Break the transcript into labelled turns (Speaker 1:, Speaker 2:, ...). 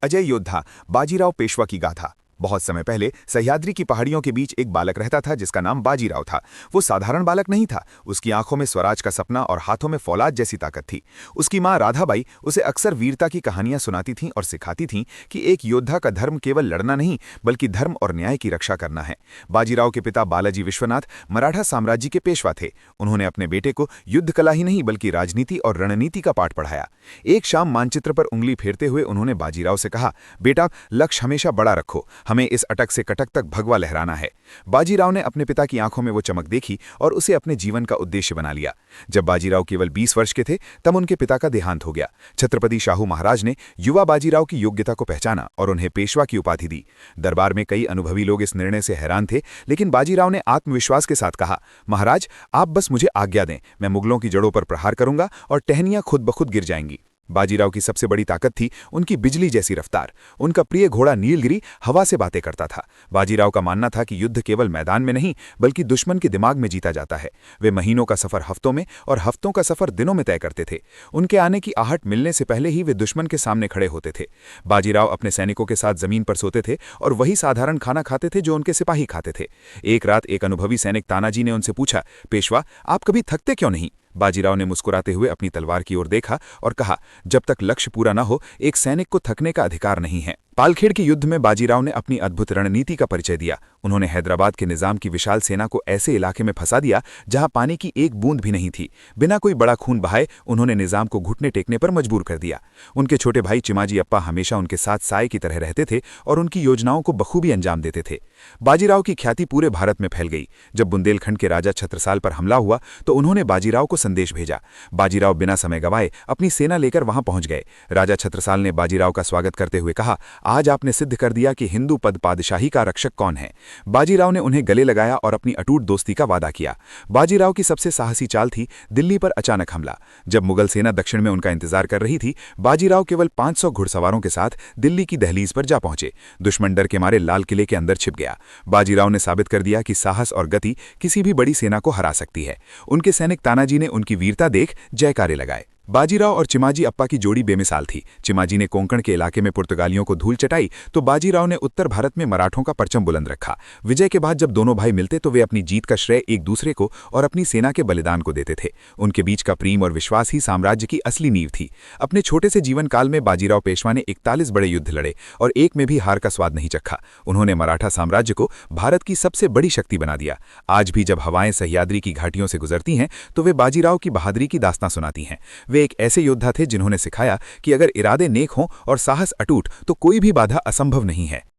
Speaker 1: अजय योद्धा बाजीराव पेशवा की गाथा। बहुत समय पहले सह्याद्री की पहाड़ियों के बीच एक बालक रहता था जिसका नाम बाजीराव था। वो साधारण बालक नहीं था। उसकी आंखों में स्वराज का सपना और हाथों में फौलाद जैसी ताकत थी। उसकी मां राधाबाई उसे अक्सर वीरता की कहानियां सुनाती थीं और सिखाती थीं कि एक योद्धा का धर्म केवल लड़ना नहीं बल्कि धर्म और न्याय की रक्षा करना है। बाजीराव के पिता बालाजी विश्वनाथ मराठा साम्राज्य के पेशवा थे। उन्होंने अपने बेटे को युद्ध कला ही नहीं बल्कि राजनीति और रणनीति का पाठ पढ़ाया। एक शाम मानचित्र पर उंगली फेरते हुए उन्होंने बाजीराव से कहा, बेटा, लक्ष्य हमेशा बड़ा रखो, हमें इस अटक से कटक तक भगवा लहराना है। बाजीराव ने अपने पिता की आंखों में वो चमक देखी और उसे अपने जीवन का उद्देश्य बना लिया। जब बाजीराव केवल 20 वर्ष के थे तब उनके पिता का देहांत हो गया। छत्रपति शाहू महाराज ने युवा बाजीराव की योग्यता को पहचाना और उन्हें पेशवा की उपाधि दी। दरबार में कई अनुभवी लोग इस निर्णय से हैरान थे, लेकिन बाजीराव ने आत्मविश्वास के साथ कहा, महाराज, आप बस मुझे आज्ञा दें, मैं मुगलों की जड़ों पर प्रहार करूंगा और टहनियां खुद ब खुद गिर जाएंगी। बाजीराव की सबसे बड़ी ताकत थी उनकी बिजली जैसी रफ्तार। उनका प्रिय घोड़ा नीलगिरी हवा से बातें करता था। बाजीराव का मानना था कि युद्ध केवल मैदान में नहीं बल्कि दुश्मन के दिमाग में जीता जाता है। वे महीनों का सफर हफ्तों में और हफ्तों का सफर दिनों में तय करते थे। उनके आने की आहट मिलने से पहले ही वे दुश्मन के सामने खड़े होते थे। बाजीराव अपने सैनिकों के साथ जमीन पर सोते थे और वही साधारण खाना खाते थे जो उनके सिपाही खाते थे। एक रात एक अनुभवी सैनिक तानाजी ने उनसे पूछा, पेशवा, आप कभी थकते क्यों नहीं? बाजीराव ने मुस्कुराते हुए अपनी तलवार की ओर देखा और कहा, जब तक लक्ष्य पूरा न हो एक सैनिक को थकने का अधिकार नहीं है। पालखेड़ के युद्ध में बाजीराव ने अपनी अद्भुत रणनीति का परिचय दिया। उन्होंने हैदराबाद के निजाम की विशाल सेना को ऐसे इलाके में फंसा दिया जहां पानी की एक बूंद भी नहीं थी। बिना कोई बड़ा खून बहाए उन्होंने निजाम को घुटने टेकने पर मजबूर कर दिया। उनके छोटे भाई चिमाजी अप्पा हमेशा उनके साथ साए की तरह रहते थे और उनकी योजनाओं को बखूबी अंजाम देते थे। बाजीराव की ख्याति पूरे भारत में फैल गई। जब बुंदेलखंड के राजा छत्रसाल पर हमला हुआ तो उन्होंने बाजीराव को संदेश भेजा। बाजीराव बिना समय गंवाए अपनी सेना लेकर वहां पहुंच गए। राजा छत्रसाल ने बाजीराव का स्वागत करते हुए कहा, आज आपने सिद्ध कर दिया कि हिंदू पद पादशाही का रक्षक कौन है। बाजीराव ने उन्हें गले लगाया और अपनी अटूट दोस्ती का वादा किया। बाजीराव की सबसे साहसी चाल थी दिल्ली पर अचानक हमला। जब मुगल सेना दक्षिण में उनका इंतजार कर रही थी, बाजीराव केवल 500 घुड़सवारों के साथ दिल्ली की दहलीज पर जा पहुंचे। दुश्मन डर के मारे लाल किले के अंदर छिप गया। बाजीराव ने साबित कर दिया कि साहस और गति किसी भी बड़ी सेना को हरा सकती है। उनके सैनिक तानाजी ने उनकी वीरता देख जयकारे लगाए। बाजीराव और चिमाजी अप्पा की जोड़ी बेमिसाल थी। चिमाजी ने कोंकण के इलाके में पुर्तगालियों को धूल चटाई तो बाजीराव ने उत्तर भारत में मराठों का परचम बुलंद रखा। विजय के बाद जब दोनों भाई मिलते तो वे अपनी जीत का श्रेय एक दूसरे को और अपनी सेना के बलिदान को देते थे। उनके बीच का प्रेम और विश्वास ही साम्राज्य की असली नींव थी। अपने छोटे से जीवन काल में बाजीराव पेशवा ने 41 बड़े युद्ध लड़े और एक में भी हार का स्वाद नहीं चखा। उन्होंने मराठा साम्राज्य को भारत की सबसे बड़ी शक्ति बना दिया। आज भी जब हवाएं सह्याद्री की घाटियों से गुजरती हैं तो वे बाजीराव की बहादुरी की दास्तां सुनाती हैं। वे एक ऐसे योद्धा थे जिन्होंने सिखाया कि अगर इरादे नेक हों और साहस अटूट तो कोई भी बाधा असंभव नहीं है।